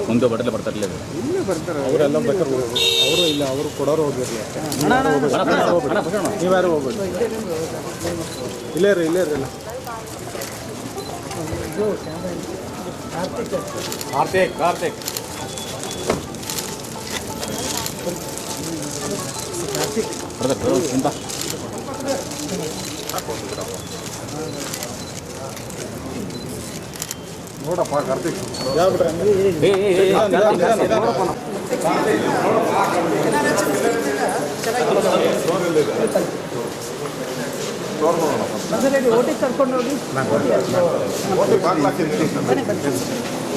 ಮುಂದೆ ಬರಲೇ ಬರ್ತಾರಲ್ಲ ಇಲ್ಲೇ ಬರ್ತಾರೆ ಅವರೆಲ್ಲ ಬೇಕಾದ್ರೆ ಅವರು ಇಲ್ಲ ಅವರು ಕೊಡೋರು ಹೋಗಿರಲಿ ನೀವ್ಯಾರು ಹೋಗ್ಬೇಕು ಇಲ್ಲೇ ರೀ ಇಲ್ಲ ಕಾರ್ತಿಕ್ ಇಂತ ನೋಡಪ್ಪ ಕಾರ್ತಿಕ್ ಓಟಿ ಕರ್ಕೊಂಡು ಹೋಗಿ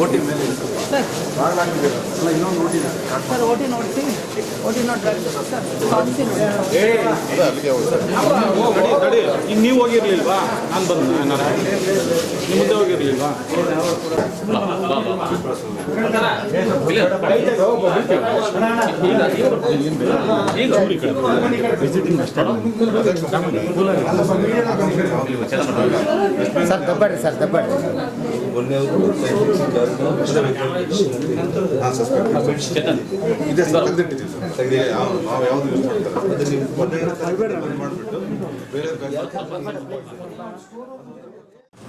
ಓಟಿ ಮೇಲೆ ಇನ್ನೊಂದು ಓಟಿ ಸರ್ ಓಟಿ ನೋಡಿಸಿ ಓಟಿ ನೋಡಿ ತಡಿ ಈಗ ನೀವು ಹೋಗಿರ್ಲಿಲ್ವಾ ನಾನು ಬಂದು ನಿಮ್ಮ ಮುಂದೆ ಹೋಗಿರ್ಲಿಲ್ವಾ ವಿಸಿಟಿಂಗ್ ಸರ್ ದಬ್ಬಾಡ್ರಿ ಸರ್ ದಬ್ಬಾಡ್ರಿ ಇದೆ ಸರ್ ತಂದಿಟ್ಟಿದ್ದೀವಿ ಸರ್ ನಾವು ಯಾವುದು ಯೂಸ್ ಮಾಡ್ತಾರೆ ಅದು ನೀವು ಮಾಡಿಬಿಟ್ಟು ಬೇರೆ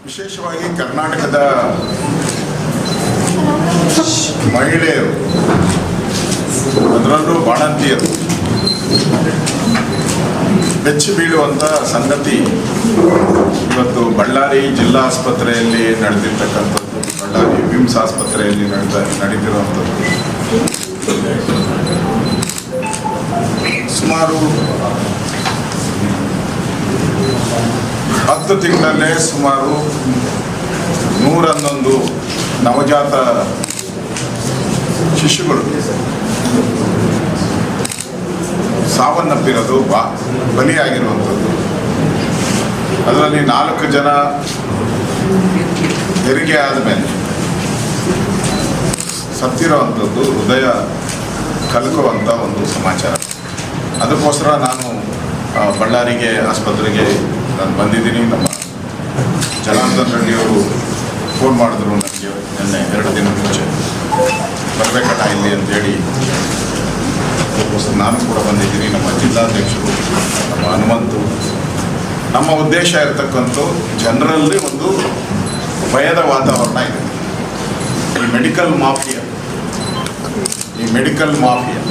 ವಿಶೇಷವಾಗಿ ಕರ್ನಾಟಕದ ಮಹಿಳೆಯರು ಅದರಲ್ಲೂ ಬಾಣಂತಿಯರು ಬೆಚ್ಚಿ ಬೀಳುವಂಥ ಸಂಗತಿ ಇವತ್ತು ಬಳ್ಳಾರಿ ಜಿಲ್ಲಾ ಆಸ್ಪತ್ರೆಯಲ್ಲಿ ನಡೆದಿರ್ತಕ್ಕಂಥದ್ದು, ಬಳ್ಳಾರಿ ವಿಮ್ಸ್ ಆಸ್ಪತ್ರೆಯಲ್ಲಿ ನಡೀತಿರುವಂಥದ್ದು. ಸುಮಾರು 10 ತಿಂಗಳಲ್ಲೇ ಸುಮಾರು 111 ನವಜಾತ ಶಿಶುಗಳು ಸಾವನ್ನಪ್ಪಿರೋದು, ಬಲಿಯಾಗಿರುವಂಥದ್ದು. ಅದರಲ್ಲಿ 4 ಜನ ಹೆರಿಗೆ ಆದಮೇಲೆ ಸತ್ತಿರೋವಂಥದ್ದು ಹೃದಯ ಕಲಕುವಂಥ ಒಂದು ಸಮಾಚಾರ. ಅದಕ್ಕೋಸ್ಕರ ನಾನು ಬಳ್ಳಾರಿಗೆ ಆಸ್ಪತ್ರೆಗೆ ನಾನು ಬಂದಿದ್ದೀನಿ. ನಮ್ಮ ಜನಾರ್ದನ್ ರೆಡ್ಡಿಯವರು ಫೋನ್ ಮಾಡಿದ್ರು ನನಗೆ ನಿನ್ನೆ 2 ದಿನದ ಮುಂಚೆ ಬರಬೇಕಣ್ಣ ಇಲ್ಲಿ ಅಂತೇಳಿ. ನಾನು ಕೂಡ ಬಂದಿದ್ದೀನಿ. ನಮ್ಮ ಜಿಲ್ಲಾಧ್ಯಕ್ಷರು, ನಮ್ಮ ಹನುಮಂತು, ನಮ್ಮ ಉದ್ದೇಶ ಇರತಕ್ಕಂಥ ಜನರಲ್ಲಿ ಒಂದು ಭಯದ ವಾತಾವರಣ ಇದೆ. ಈ ಮೆಡಿಕಲ್ ಮಾಫಿಯಾ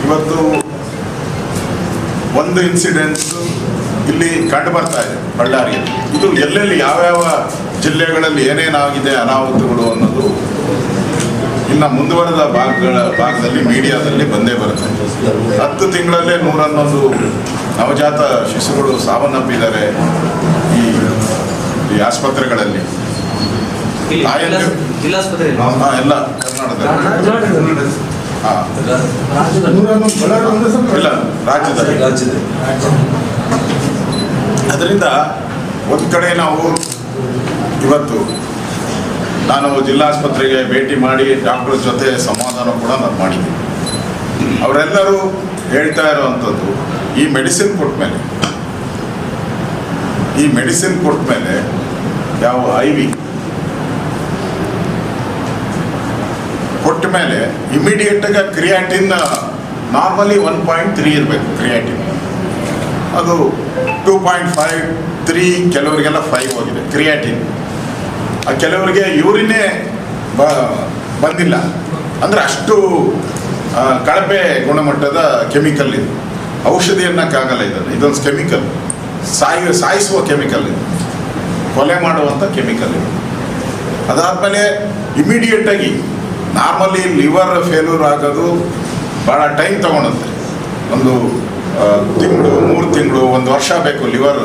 ಇವತ್ತು ಒಂದು ಇನ್ಸಿಡೆನ್ಸ್ ಇಲ್ಲಿ ಕಂಡು ಬರ್ತಾ ಇದೆ ಬಳ್ಳಾರಿಯಲ್ಲಿ. ಇದು ಎಲ್ಲೆಲ್ಲಿ ಯಾವ್ಯಾವ ಜಿಲ್ಲೆಗಳಲ್ಲಿ ಏನೇನಾಗಿದೆ ಅನಾಹುತಗಳು ಅನ್ನೋದು ಇನ್ನು ಮುಂದುವರೆದ ಭಾಗದಲ್ಲಿ ಮೀಡಿಯಾದಲ್ಲಿ ಬಂದೇ ಬರುತ್ತೆ. 10 ತಿಂಗಳಲ್ಲೇ 111 ನವಜಾತ ಶಿಶುಗಳು ಸಾವನ್ನಪ್ಪಿದ್ದಾರೆ ಈ ಆಸ್ಪತ್ರೆಗಳಲ್ಲಿ. ಎಲ್ಲ ಕರ್ನಾಟಕದಲ್ಲಿ, ಇಲ್ಲ ರಾಜ್ಯದಲ್ಲಿ. ಅದರಿಂದ ಒಂದು ಕಡೆ ನಾವು ಇವತ್ತು ನಾನು ಜಿಲ್ಲಾಸ್ಪತ್ರೆಗೆ ಭೇಟಿ ಮಾಡಿ ಡಾಕ್ಟರ್ ಜೊತೆ ಸಂವಾದನ ಕೂಡ ನಾನು ಮಾಡಿದ್ದೀನಿ. ಅವರೆಲ್ಲರೂ ಹೇಳ್ತಾ ಇರುವಂಥದ್ದು, ಈ ಮೆಡಿಸಿನ್ ಕೊಟ್ಟ ಮೇಲೆ ಯಾವ IV ಕೊಟ್ಟ ಮೇಲೆ ಇಮಿಡಿಯೇಟಾಗಿ ಕ್ರಿಯಾಟಿನ್ ನಾರ್ಮಲಿ 1.3 ಇರಬೇಕು ಕ್ರಿಯಾಟಿನ್. ಅದು 2.5, 3, ಕೆಲವರಿಗೆಲ್ಲ 5 ಹೋಗಿದೆ ಕ್ರಿಯಾಟಿನ್. ಕೆಲವರಿಗೆ ಯೂರಿನೇ ಬಂದಿಲ್ಲ. ಅಂದರೆ ಅಷ್ಟು ಕಳಪೆ ಗುಣಮಟ್ಟದ ಕೆಮಿಕಲ್ ಇದು. ಔಷಧಿ ಅನ್ನೋಕ್ಕಾಗಲ್ಲ ಇದೊಂದು ಕೆಮಿಕಲ್, ಸಾಯಿಸುವ ಕೆಮಿಕಲ್ ಇದು, ಕೊಲೆ ಮಾಡುವಂಥ ಕೆಮಿಕಲ್ ಇದು. ಅದಾದಮೇಲೆ ಇಮಿಡಿಯೇಟಾಗಿ ನಾರ್ಮಲಿ ಲಿವರ್ ಫೇಲ್ಯೂರ್ ಆಗೋದು ಭಾಳ ಟೈಮ್ ತೊಗೊಳುತ್ತೆ. ಒಂದು ತಿಂಗಳು, 3 ತಿಂಗಳು, 1 ವರ್ಷ ಬೇಕು ಲಿವರ್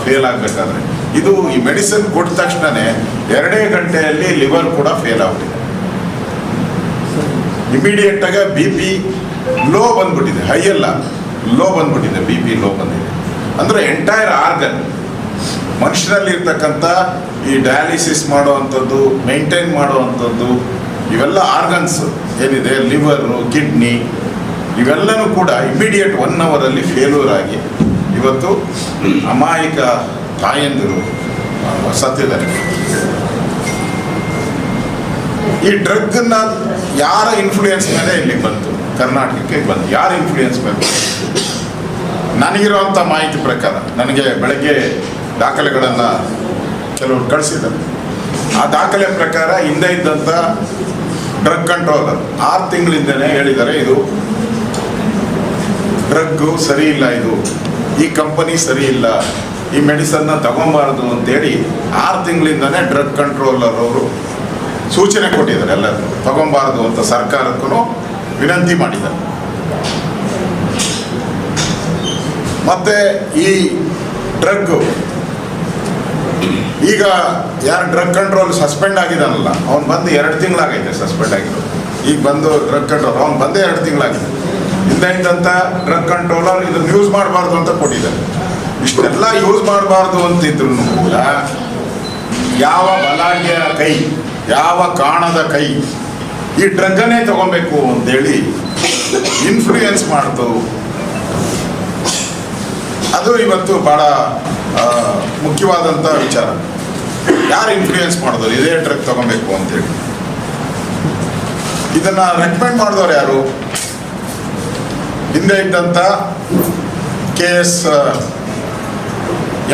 ಫೇಲ್ ಆಗಬೇಕಾದ್ರೆ. ಇದು ಈ ಮೆಡಿಸಿನ್ ಕೊಟ್ಟ ತಕ್ಷಣವೇ 2 ಗಂಟೆಯಲ್ಲಿ ಲಿವರ್ ಕೂಡ ಫೇಲ್ ಆಗ್ಬಿಟ್ಟಿದೆ. ಇಮಿಡಿಯೇಟಾಗಿ BP ಲೋ ಬಂದ್ಬಿಟ್ಟಿದೆ, ಹೈ ಅಲ್ಲ, ಲೋ ಬಂದ್ಬಿಟ್ಟಿದೆ, BP ಲೋ ಬಂದಿದೆ. ಅಂದರೆ ಎಂಟೈರ್ ಆರ್ಗನ್ ಮನುಷ್ಯನಲ್ಲಿ ಇರ್ತಕ್ಕಂಥ ಈ ಡಯಾಲಿಸಿಸ್ ಮಾಡುವಂಥದ್ದು, ಮೇಂಟೈನ್ ಮಾಡುವಂಥದ್ದು, ಇವೆಲ್ಲ ಆರ್ಗನ್ಸ್ ಏನಿದೆ, ಲಿವರು, ಕಿಡ್ನಿ, ಇವೆಲ್ಲನೂ ಕೂಡ ಇಮಿಡಿಯೇಟ್ 1 ಅವರಲ್ಲಿ ಫೇಲ್ಯೂರ್ ಆಗಿ ಇವತ್ತು ಅಮಾಯಕ ತಾಯಂದಿರು ಸತ್ತಿದ್ದಾರೆ. ಈ ಡ್ರಗ್ನ ಯಾರ ಇನ್ಫ್ಲೂಯೆನ್ಸ್ ಮೇಲೆ ಇಲ್ಲಿಗೆ ಬಂತು, ಕರ್ನಾಟಕಕ್ಕೆ ಬಂತು, ಯಾರ ಇನ್ಫ್ಲೂಯೆನ್ಸ್ ಮೇಲೆ? ನನಗಿರುವಂಥ ಮಾಹಿತಿ ಪ್ರಕಾರ, ನನಗೆ ಬೆಳಗ್ಗೆ ದಾಖಲೆಗಳನ್ನು ಕೆಲವರು ಕಳಿಸಿದ್ದಾರೆ. ಆ ದಾಖಲೆ ಪ್ರಕಾರ ಹಿಂದೆ ಇದ್ದಂಥ ಡ್ರಗ್ ಕಂಟ್ರೋಲರ್ 6 ತಿಂಗಳಿಂದನೇ ಹೇಳಿದ್ದಾರೆ, ಇದು ಡ್ರಗ್ಗು ಸರಿ ಇಲ್ಲ, ಇದು ಈ ಕಂಪನಿ ಸರಿ ಇಲ್ಲ, ಈ ಮೆಡಿಸನ್ನ ತಗೊಬಾರ್ದು ಅಂತೇಳಿ 6 ತಿಂಗಳಿಂದನೇ ಡ್ರಗ್ ಕಂಟ್ರೋಲರ್ ಅವರು ಸೂಚನೆ ಕೊಟ್ಟಿದ್ದಾರೆ. ಎಲ್ಲರೂ ತಗೊಬಾರ್ದು ಅಂತ ಸರ್ಕಾರಕ್ಕೂ ವಿನಂತಿ ಮಾಡಿದ್ದಾರೆ. ಮತ್ತೆ ಈ ಡ್ರಗ್ಗು ಈಗ ಯಾರು ಡ್ರಗ್ ಕಂಟ್ರೋಲ್ ಸಸ್ಪೆಂಡ್ ಆಗಿದ್ದಾನಲ್ಲ, ಅವ್ನು ಬಂದು 2 ತಿಂಗಳಾಗೈತೆ ಸಸ್ಪೆಂಡ್ ಆಗಿರೋದು. ಈಗ ಬಂದು ಡ್ರಗ್ ಕಂಟ್ರೋಲ್ ಅವ್ನು ಬಂದೇ 2 ತಿಂಗಳಾಗಿದೆ. ಹಿಂದೆ ಇದ್ದಂಥ ಡ್ರಗ್ ಕಂಟ್ರೋಲರ್ ಇದನ್ನು ಯೂಸ್ ಮಾಡಬಾರ್ದು ಅಂತ ಕೊಟ್ಟಿದ್ದಾರೆ. ಇಷ್ಟೆಲ್ಲ ಯೂಸ್ ಮಾಡಬಾರ್ದು ಅಂತಿದ್ರು ಕೂಡ ಯಾವ ಬಲಾಢ್ಯ ಕೈ, ಯಾವ ಕಾಣದ ಕೈ ಈ ಡ್ರಗ್ಗನ್ನೇ ತಗೊಬೇಕು ಅಂತೇಳಿ ಇನ್ಫ್ಲೂಯೆನ್ಸ್ ಮಾಡ್ತು. ಅದು ಇವತ್ತು ಭಾಳ ಮುಖ್ಯವಾದಂಥ ವಿಚಾರ. ಯಾರು ಇನ್ಫ್ಲೂಯೆನ್ಸ್ ಮಾಡಿದವರು ಇದೇ ಡ್ರಗ್ ತಗೊಬೇಕು ಅಂತೇಳಿ? ಇದನ್ನ ರೆಕಮೆಂಡ್ ಮಾಡಿದವರು ಯಾರು? ಹಿಂದೆ ಇದ್ದಂಥ KS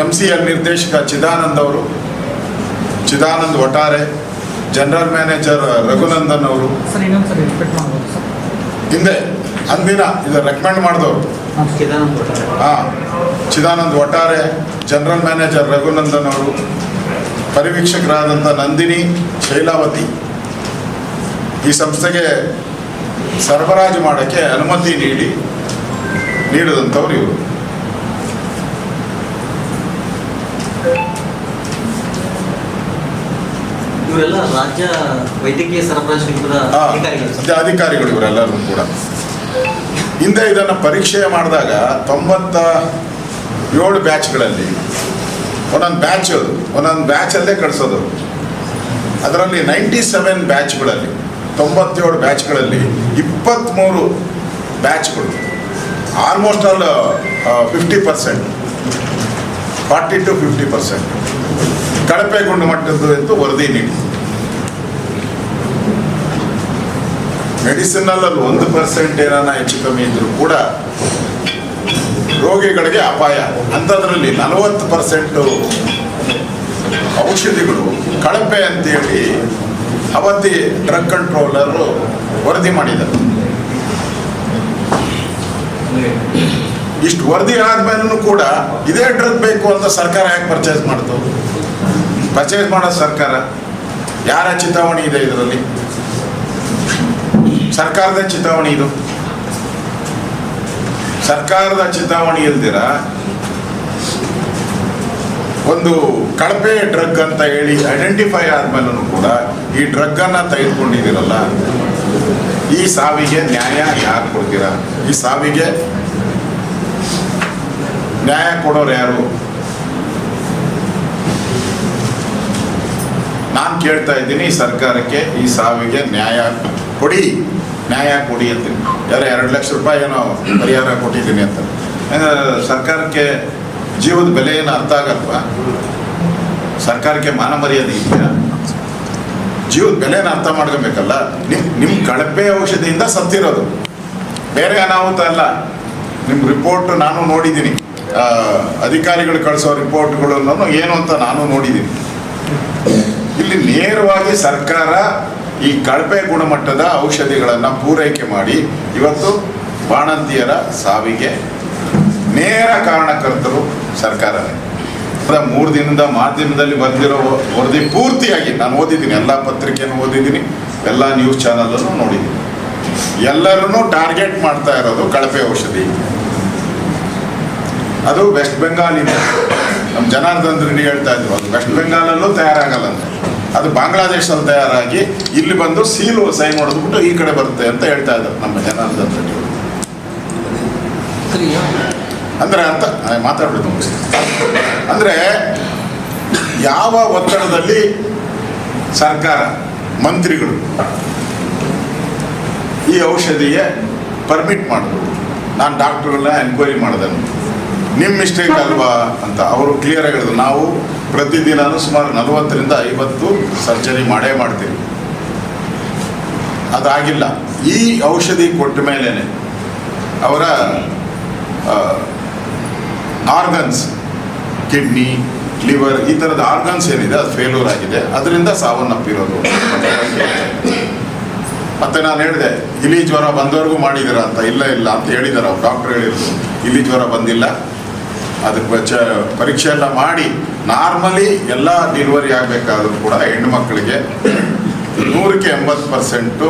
MCL ನಿರ್ದೇಶಕ ಚಿದಾನಂದ್ ಅವರು, ಚಿದಾನಂದ್ ಒಟ್ಟಾರೆ, ಜನರಲ್ ಮ್ಯಾನೇಜರ್ ರಘುನಂದನ್ ಅವರು ಹಿಂದೆ ಅಂದಿನ ಇದು ರೆಕಮೆಂಡ್ ಮಾಡಿದವರು. ಚಿದಾನಂದ್ ಒಟ್ಟಾರೆ, ಜನರಲ್ ಮ್ಯಾನೇಜರ್ ರಘುನಂದನ್ ಅವರು, ಪರಿವೀಕ್ಷಕರಾದಂಥ ನಂದಿನಿ ಶೈಲಾವತಿ ಈ ಸಂಸ್ಥೆಗೆ ಸರಬರಾಜು ಮಾಡೋಕ್ಕೆ ಅನುಮತಿ ನೀಡಿದಂಥವ್ರು ಇವರು. ಇವರೆಲ್ಲ ರಾಜ್ಯ ವೈದ್ಯಕೀಯ ಸರಬರಾಜು ನಿಗಮದ ಅಧಿಕಾರಿಗಳು ಇವರೆಲ್ಲರೂ ಕೂಡ. ಹಿಂದೆ ಇದನ್ನು ಪರೀಕ್ಷೆ ಮಾಡಿದಾಗ 97 ಬ್ಯಾಚ್ಗಳಲ್ಲಿ ಒಂದೊಂದು ಬ್ಯಾಚಲ್ಲೇ ಕಳಿಸೋದು. ಅದರಲ್ಲಿ 97 ಬ್ಯಾಚ್ಗಳಲ್ಲಿ 97 ಬ್ಯಾಚ್ಗಳಲ್ಲಿ 23 ಬ್ಯಾಚ್ಗಳು, ಆಲ್ಮೋಸ್ಟ್ ಆಲ್ 50%, 40 to 50% ಕಳಪೆ ಗುಣಮಟ್ಟದ್ದು ಎಂದು ವರದಿ ನೀಡಿ. ಮೆಡಿಸಿನಲ್ಲಿ 1% ಏನಾನ ಹೆಚ್ಚು ಕಮ್ಮಿ ಇದ್ರೂ ಕೂಡ ರೋಗಿಗಳಿಗೆ ಅಪಾಯ. ಅಂಥದ್ರಲ್ಲಿ 40% ಔಷಧಿಗಳು ಕಳಪೆ ಅಂತೇಳಿ ಅವತ್ತಿ ಡ್ರಗ್ ಕಂಟ್ರೋಲರು ವರದಿ ಮಾಡಿದ್ದಾರೆ. ಇಷ್ಟು ವರದಿ ಆದ್ಮೇಲೂ ಕೂಡ ಇದೇ ಡ್ರಗ್ ಬೇಕು ಅಂತ ಸರ್ಕಾರ ಯಾಕೆ ಪರ್ಚೇಸ್ ಮಾಡ್ತು? ಪರ್ಚೇಸ್ ಮಾಡೋದು ಸರ್ಕಾರ. ಯಾರ ಚಿತಾವಣಿ ಇದೆ ಇದರಲ್ಲಿ? ಸರ್ಕಾರದ ಚಿತಾವಣಿ ಇದು. ಸರ್ಕಾರದ ಚಿತಾವಣಿ ಇಲ್ದಿರ ಒಂದು ಕಳಪೆ ಡ್ರಗ್ ಅಂತ ಹೇಳಿ ಐಡೆಂಟಿಫೈ ಆದ್ಮೇಲೂ ಕೂಡ ಈ ಡ್ರಗ್ಗನ್ನು ತೆಗೆದುಕೊಂಡಿದ್ದೀರಲ್ಲ, ಈ ಸಾವಿಗೆ ನ್ಯಾಯ ಯಾರು ಕೊಡ್ತೀರಾ? ಈ ಸಾವಿಗೆ ನ್ಯಾಯ ಕೊಡೋರು ಯಾರು? ನಾನು ಕೇಳ್ತಾ ಇದ್ದೀನಿ ಸರ್ಕಾರಕ್ಕೆ, ಈ ಸಾವಿಗೆ ನ್ಯಾಯ ಕೊಡಿ ಅಂತೀನಿ. ಯಾರೋ 2 ಲಕ್ಷ ರೂಪಾಯಿ ಏನೋ ಪರಿಹಾರ ಕೊಟ್ಟಿದ್ದೀನಿ ಅಂತ. ಸರ್ಕಾರಕ್ಕೆ ಜೀವದ ಬೆಲೆ ಏನು ಅರ್ಥ ಆಗಲ್ವಾ? ಸರ್ಕಾರಕ್ಕೆ ಮಾನ ಮರ್ಯಾದೆ ಇದೆಯಾ? ಜೀವದ ಬೆಲೆನ ಅರ್ಥ ಮಾಡ್ಕೊಬೇಕಲ್ಲ. ನಿಮ್ಮ ಕಳಪೆ ಔಷಧಿಯಿಂದ ಸತ್ತಿರೋದು, ಬೇರೆ ಅನಾಹುತ ಅಲ್ಲ. ನಿಮ್ಮ ರಿಪೋರ್ಟ್ ನಾನು ನೋಡಿದ್ದೀನಿ, ಅಧಿಕಾರಿಗಳು ಕಳಿಸೋ ರಿಪೋರ್ಟ್ಗಳನ್ನು ಏನು ಅಂತ ನಾನು ನೋಡಿದ್ದೀನಿ. ಇಲ್ಲಿ ನೇರವಾಗಿ ಸರ್ಕಾರ ಈ ಕಳಪೆ ಗುಣಮಟ್ಟದ ಔಷಧಿಗಳನ್ನು ಪೂರೈಕೆ ಮಾಡಿ ಇವತ್ತು ಬಾಣಂತಿಯರ ಸಾವಿಗೆ ನೇರ ಕಾರಣಕರ್ತರು ಸರ್ಕಾರವೇ. 3 ದಿನದ ಮಾಧ್ಯಮದಲ್ಲಿ ಬಂದಿರೋ ವರದಿ ಪೂರ್ತಿಯಾಗಿ ನಾನು ಓದಿದ್ದೀನಿ, ಎಲ್ಲ ಪತ್ರಿಕೆಯನ್ನು ಓದಿದ್ದೀನಿ, ಎಲ್ಲ ನ್ಯೂಸ್ ಚಾನಲನ್ನು ನೋಡಿದ್ದೀನಿ. ಎಲ್ಲರನ್ನೂ ಟಾರ್ಗೆಟ್ ಮಾಡ್ತಾ ಇರೋದು ಕಳಪೆ ಔಷಧಿ. ಅದು ವೆಸ್ಟ್ ಬೆಂಗಾಲಿಂದ ನಮ್ಮ ಜನಾರ್ದನ್ ರೆಡ್ಡಿ ಹೇಳ್ತಾ ಇದ್ರು, ಅದು ವೆಸ್ಟ್ ಬೆಂಗಾಲಲ್ಲೂ ತಯಾರಾಗಲ್ಲ ಅಂತ, ಅದು ಬಾಂಗ್ಲಾದೇಶದಲ್ಲಿ ತಯಾರಾಗಿ ಇಲ್ಲಿ ಬಂದು ಸೀಲು ಸೈನ್ ಹೊಡೆದ್ಬಿಟ್ಟು ಈ ಕಡೆ ಬರುತ್ತೆ ಅಂತ ಹೇಳ್ತಾ ಇದ್ದಾರೆ ನಮ್ಮ ಜನಾರ್ದನ್ ರೆಡ್ಡಿ. ಅಂದರೆ ಅಂತ ಮಾತಾಡ್ಬಿಟ್ಟು ಅಂದರೆ ಯಾವ ಒತ್ತಡದಲ್ಲಿ ಸರ್ಕಾರ ಮಂತ್ರಿಗಳು ಈ ಔಷಧಿಗೆ ಪರ್ಮಿಟ್ ಮಾಡ್ಬೋದು? ನಾನು ಡಾಕ್ಟ್ರುಗಳನ್ನ ಎನ್ಕ್ವೈರಿ ಮಾಡಿದೆ, ನಿಮ್ಮ ಮಿಸ್ಟೇಕ್ ಅಲ್ವಾ ಅಂತ ಅವರು ಕ್ಲಿಯರ್ ಆಗಿ ಹೇಳಿದ್ರು. ನಾವು ಪ್ರತಿದಿನ ಸುಮಾರು 40 ರಿಂದ 50 ಸರ್ಜರಿ ಮಾಡೇ ಮಾಡ್ತೀವಿ. ಅದಾಗಿಲ್ಲ. ಈ ಔಷಧಿ ಕೊಟ್ಟ ಮೇಲೇ ಅವರ ಆರ್ಗನ್ಸ್, ಕಿಡ್ನಿ, ಲಿವರ್, ಈ ಥರದ ಆರ್ಗನ್ಸ್ ಏನಿದೆ ಅದು ಫೇಲ್ಯೂರ್ ಆಗಿದೆ, ಅದರಿಂದ ಸಾವನ್ನಪ್ಪಿರೋದು. ಮತ್ತು ನಾನು ಹೇಳಿದೆ ಇಲಿ ಜ್ವರ ಬಂದವರೆಗೂ ಮಾಡಿದ್ದೀರ ಅಂತ. ಇಲ್ಲ ಅಂತ ಹೇಳಿದ್ದಾರೆ ಅವ್ರು, ಡಾಕ್ಟ್ರ್ ಹೇಳಿದ್ರು ಇಲಿ ಜ್ವರ ಬಂದಿಲ್ಲ, ಅದಕ್ಕೆ ಪರೀಕ್ಷೆ ಎಲ್ಲ ಮಾಡಿ ನಾರ್ಮಲಿ ಎಲ್ಲ ಡೆಲಿವರಿ ಆಗಬೇಕಾದ್ರೂ ಕೂಡ ಹೆಣ್ಣುಮಕ್ಕಳಿಗೆ 100%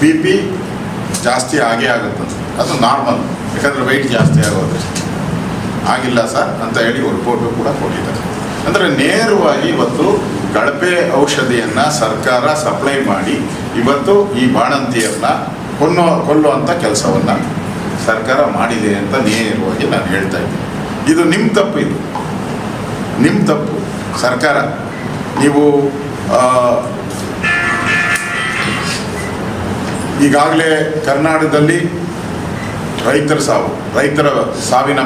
BP ಜಾಸ್ತಿ ಆಗೇ ಆಗುತ್ತೆ. ಅದು ನಾರ್ಮಲ್, ಯಾಕಂದರೆ ವೆಯ್ಟ್ ಜಾಸ್ತಿ ಆಗೋದು. ಆಗಿಲ್ಲ ಸರ್ ಅಂತ ಹೇಳಿ ರಿಪೋರ್ಟು ಕೂಡ ಕೊಟ್ಟಿದ್ದಾರೆ. ಅಂದರೆ ನೇರವಾಗಿ ಇವತ್ತು ಕಳಪೆ ಔಷಧಿಯನ್ನು ಸರ್ಕಾರ ಸಪ್ಲೈ ಮಾಡಿ ಇವತ್ತು ಈ ಬಾಣಂತಿಯರನ್ನ ಕೊಲ್ಲುವಂಥ ಕೆಲಸವನ್ನು ಸರ್ಕಾರ ಮಾಡಿದೆ ಅಂತ ನೇರವಾಗಿ ನಾನು ಹೇಳ್ತಾ ಇದ್ದೀನಿ. ಇದು ನಿಮ್ಮ ತಪ್ಪು, ಇದು ನಿಮ್ಮ ತಪ್ಪು. ಸರ್ಕಾರ ನೀವು ಈಗಾಗಲೇ ಕರ್ನಾಟಕದಲ್ಲಿ ರೈತರ ಸಾವಿನ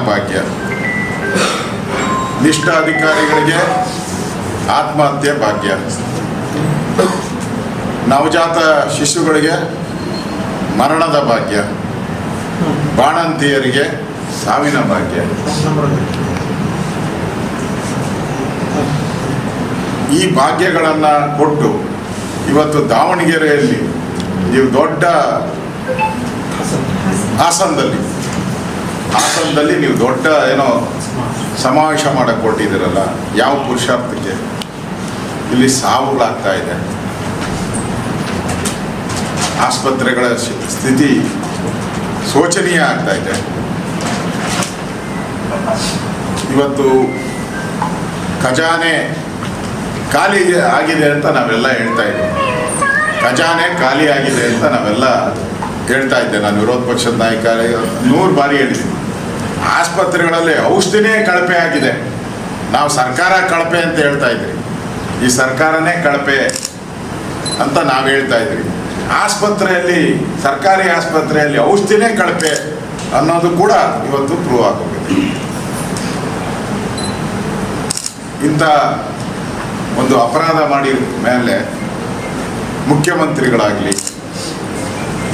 ಭಾಗ್ಯ, ನಿಷ್ಠ ಅಧಿಕಾರಿಗಳಿಗೆ ಆತ್ಮಹತ್ಯೆ ಭಾಗ್ಯ, ನವಜಾತ ಶಿಶುಗಳಿಗೆ ಮರಣದ ಭಾಗ್ಯ, ಬಾಣಂತಿಯರಿಗೆ ಸಾವಿನ ಭಾಗ್ಯ. ಈ ಭಾಗ್ಯಗಳನ್ನು ಕೊಟ್ಟು ಇವತ್ತು ದಾವಣಗೆರೆಯಲ್ಲಿ ನೀವು ದೊಡ್ಡ ಹಾಸನದಲ್ಲಿ ನೀವು ದೊಡ್ಡ ಏನೋ ಸಮಾವೇಶ ಮಾಡಕ್ಕೆ ಕೊಟ್ಟಿದ್ದೀರಲ್ಲ, ಯಾವ ಪುರುಷಾರ್ಥಕ್ಕೆ? ಇಲ್ಲಿ ಸಾವುಗಳಾಗ್ತಾ ಇದೆ, ಆಸ್ಪತ್ರೆಗಳ ಸ್ಥಿತಿ ಶೋಚನೀಯ ಆಗ್ತಾ ಇದೆ. ಇವತ್ತು ಖಜಾನೆ ಖಾಲಿ ಆಗಿದೆ ಅಂತ ನಾವೆಲ್ಲ ಹೇಳ್ತಾ ಇದ್ದೀವಿ. ಖಜಾನೆ ಖಾಲಿ ಆಗಿದೆ ಅಂತ ನಾವೆಲ್ಲ ಹೇಳ್ತಾ ಇದ್ದೆ. ನಾನು ವಿರೋಧ ಪಕ್ಷದ ನಾಯಕ 100 ಬಾರಿ ಹೇಳಿದ್ದೀನಿ. ಆಸ್ಪತ್ರೆಗಳಲ್ಲಿ ಔಷಧಿನೇ ಕಳಪೆ ಆಗಿದೆ. ನಾವು ಸರ್ಕಾರ ಕಳಪೆ ಅಂತ ಹೇಳ್ತಾ ಇದ್ರಿ, ಈ ಸರ್ಕಾರನೇ ಕಳಪೆ ಅಂತ ನಾವು ಹೇಳ್ತಾ ಇದ್ರಿ. ಸರ್ಕಾರಿ ಆಸ್ಪತ್ರೆಯಲ್ಲಿ ಔಷಧಿನೇ ಕಳಪೆ ಅನ್ನೋದು ಕೂಡ ಇವತ್ತು ಪ್ರೂವ್ ಆಗೋಗಿದೆ. ಇಂಥ ಒಂದು ಅಪರಾಧ ಮಾಡಿದ ಮೇಲೆ ಮುಖ್ಯಮಂತ್ರಿಗಳಾಗಲಿ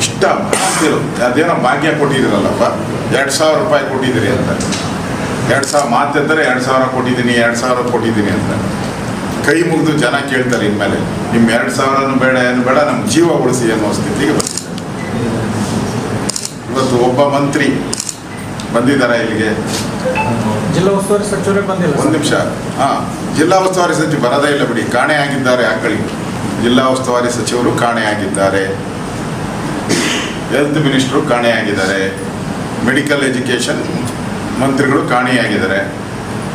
ಇಷ್ಟ ಮಾತಿರು, ಅದೇನೋ ಭಾಗ್ಯ ಕೊಟ್ಟಿದ್ದೀರಲ್ಲಪ್ಪ, 2,000 ರೂಪಾಯಿ ಕೊಟ್ಟಿದ್ದೀರಿ ಅಂತ. 2,000 ಮಾತೆಂದರೆ 2,000 ಕೊಟ್ಟಿದ್ದೀನಿ, 2,000 ಕೊಟ್ಟಿದ್ದೀನಿ ಅಂತ ಕೈ ಮುಗಿದು ಜನ ಕೇಳ್ತಾರೆ. ಇನ್ಮೇಲೆ ನಿಮ್ಮ 2,000 ಬೇಡ, ಏನು ಬೇಡ, ನಮ್ಮ ಜೀವ ಉಳಿಸಿ ಅನ್ನೋ ಸ್ಥಿತಿಗೆ ಬಂದಿದೆ. ಇವತ್ತು ಒಬ್ಬ ಮಂತ್ರಿ ಬಂದಿದ್ದಾರೆ ಇಲ್ಲಿಗೆ, ಜಿಲ್ಲಾ ಉಸ್ತುವಾರಿ ಸಚಿವರೇ ಬಂದಿಲ್ಲ. ಒಂದು ನಿಮಿಷ. ಜಿಲ್ಲಾ ಉಸ್ತುವಾರಿ ಸಚಿವ ಬರೋದೇ ಇಲ್ಲ ಬಿಡಿ, ಕಾಣೆ ಆಗಿದ್ದಾರೆ. ಆಕಳಿಗೆ ಜಿಲ್ಲಾ ಉಸ್ತುವಾರಿ ಸಚಿವರು ಕಾಣೆ ಆಗಿದ್ದಾರೆ, ಹೆಲ್ತ್ ಮಿನಿಸ್ಟ್ರು ಕಾಣೆಯಾಗಿದ್ದಾರೆ, ಮೆಡಿಕಲ್ ಎಜುಕೇಷನ್ ಮಂತ್ರಿಗಳು ಕಾಣೆಯಾಗಿದ್ದಾರೆ,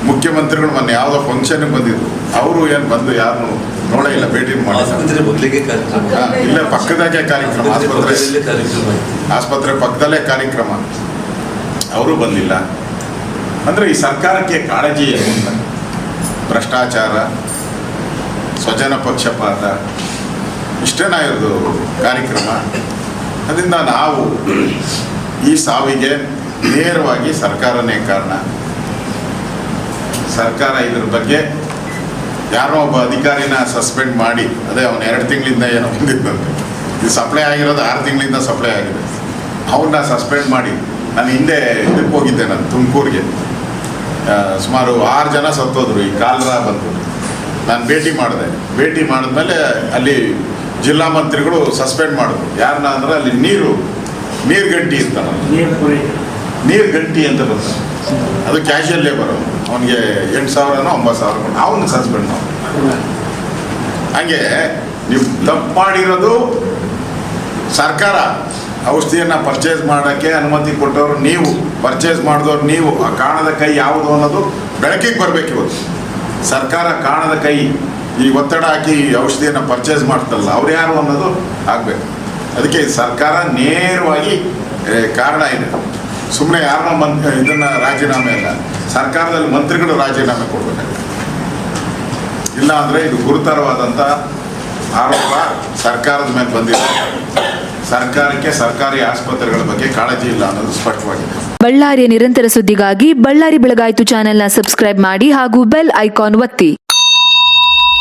ಮುಖ್ಯಮಂತ್ರಿಗಳು ಮೊನ್ನೆ ಯಾವುದೋ ಫಂಕ್ಷನ್ಗೆ ಬಂದಿದ್ರು, ಅವರು ಏನು ಬಂದು ಯಾರು ನೋಡೇ ಇಲ್ಲ, ಭೇಟಿ ಮಾಡಿಲ್ಲ. ಇಲ್ಲೇ ಪಕ್ಕದಾಗೆ ಕಾರ್ಯಕ್ರಮ, ಆಸ್ಪತ್ರೆ ಪಕ್ಕದಲ್ಲೇ ಕಾರ್ಯಕ್ರಮ, ಅವರು ಬಂದಿಲ್ಲ. ಅಂದರೆ ಈ ಸರ್ಕಾರಕ್ಕೆ ಕಾಳಜಿ ಏನು? ಭ್ರಷ್ಟಾಚಾರ, ಸ್ವಜನ ಪಕ್ಷಪಾತ, ಇಷ್ಟೇನಾ ಇರೋದು ಕಾರ್ಯಕ್ರಮ? ಅದರಿಂದ ನಾವು ಈ ಸಾವಿಗೆ ನೇರವಾಗಿ ಸರ್ಕಾರನೇ ಕಾರಣ. ಸರ್ಕಾರ ಇದ್ರ ಬಗ್ಗೆ ಯಾರೋ ಒಬ್ಬ ಅಧಿಕಾರಿನ ಸಸ್ಪೆಂಡ್ ಮಾಡಿ, ಅದೇ ಅವನು 2 ತಿಂಗಳಿಂದ ಏನೋ ಬಂದಿದ್ದಂತೆ, ಇದು ಸಪ್ಲೈ ಆಗಿರೋದು 6 ತಿಂಗಳಿಂದ ಸಪ್ಲೈ ಆಗಿದೆ, ಅವನ್ನ ಸಸ್ಪೆಂಡ್ ಮಾಡಿ. ನಾನು ಹಿಂದೆ ಇದಕ್ಕೆ ಹೋಗಿದ್ದೆ, ನಾನು ತುಮಕೂರಿಗೆ, ಸುಮಾರು 6 ಜನ ಸತ್ತೋದ್ರು, ಈ ಕಾಲರ ಬಂದು. ನಾನು ಭೇಟಿ ಮಾಡಿದ್ಮೇಲೆ ಅಲ್ಲಿ ಜಿಲ್ಲಾ ಮಂತ್ರಿಗಳು ಸಸ್ಪೆಂಡ್ ಮಾಡಿದ್ರು. ಯಾರನ್ನ ಅಂದ್ರೆ ಅಲ್ಲಿ ನೀರು ಗಂಟಿ ಇರ್ತಾನ, ನೀರು ಗಂಟಿ ಅಂತ ಬರ್ತಾನೆ, ಅದು ಕ್ಯಾಶುಯಲ್ ಲೇಬರ್, ಅವನಿಗೆ 8,000 9,000 ಅವನ್ನ ಸಸ್ಪೆಂಡ್ ಮಾಡಿ. ಹಾಗೆ ನೀವು ತಪ್ಪು ಮಾಡಿರೋದು ಸರ್ಕಾರ. ಔಷಧಿಯನ್ನು ಪರ್ಚೇಸ್ ಮಾಡೋಕ್ಕೆ ಅನುಮತಿ ಕೊಟ್ಟವರು ನೀವು, ಪರ್ಚೇಸ್ ಮಾಡಿದವ್ರು ನೀವು. ಆ ಕಾಣದ ಕೈ ಯಾವುದು ಅನ್ನೋದು ಬೆಳಕಿಗೆ ಬರಬೇಕು. ಇವತ್ತು ಸರ್ಕಾರ ಕಾಣದ ಕೈ, ಈ ಒತ್ತಡ ಹಾಕಿ ಔಷಧಿಯನ್ನು ಪರ್ಚೇಸ್ ಮಾಡ್ತಲ್ಲ, ಅವ್ರು ಯಾರು ಅನ್ನೋದು ಆಗಬೇಕು. ಅದಕ್ಕೆ ಸರ್ಕಾರ ನೇರವಾಗಿ ಕಾರಣ ಇದೆ. ಸುಮ್ಮನೆ ಯಾರನ್ನ ಇದನ್ನು ರಾಜೀನಾಮೆ ಅಲ್ಲ, ಸರ್ಕಾರದಲ್ಲಿ ಮಂತ್ರಿಗಳು ರಾಜೀನಾಮೆ ಕೊಡಬೇಕಾಗುತ್ತೆ. ಇಲ್ಲ ಅಂದರೆ ಇದು ಗುರುತರವಾದಂಥ ಆರೋಪ ಸರ್ಕಾರದ ಮೇಲೆ ಬಂದಿದೆ. ಸರ್ಕಾರಕ್ಕೆ ಸರ್ಕಾರಿ ಆಸ್ಪತ್ರೆಗಳ ಬಗ್ಗೆ ಕಾಳಜಿ ಇಲ್ಲ ಅನ್ನೋದು ಸ್ಪಷ್ಟವಾಗಿದೆ. ಬಳ್ಳಾರಿಯ ನಿರಂತರ ಸುದ್ದಿಗಾಗಿ ಬಳ್ಳಾರಿ ಬೆಳಗಾಯಿತು ಚಾನೆಲ್ನ ಸಬ್ಸ್ಕ್ರೈಬ್ ಮಾಡಿ ಹಾಗೂ ಬೆಲ್ ಐಕಾನ್ ಒತ್ತಿ.